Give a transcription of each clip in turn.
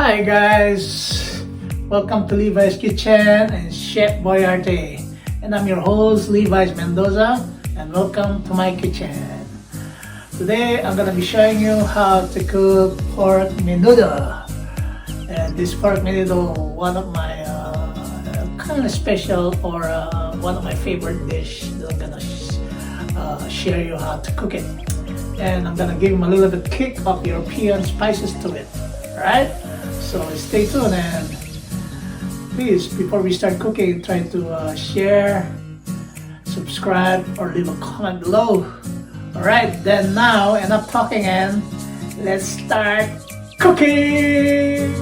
Hi guys, welcome to Levi's Kitchen and Chef Boyarte, and I'm your host Levi's Mendoza, and welcome to my kitchen. Today I'm gonna be showing you how to cook pork menudo, and this pork menudo, one of my kind of special or one of my favorite dish that I'm gonna share you how to cook it, and I'm gonna give them a little bit kick of European spices to it. Alright, so stay tuned, and please, before we start cooking, try to share, subscribe, or leave a comment below. Alright, then now enough talking and let's start cooking!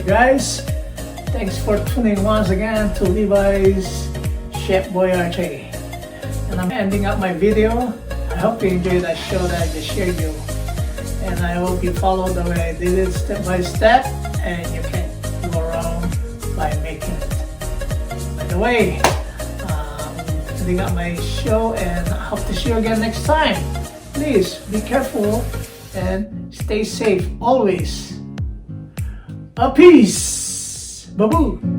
Guys, thanks for tuning once again to Levi's Chef Boyardee. And I'm ending up my video. I hope you enjoyed that show that I just shared you. And I hope you follow the way I did it step by step, and you can go wrong by making it. By the way, ending up my show, and I hope to see you again next time. Please be careful and stay safe always. A peace. Babu.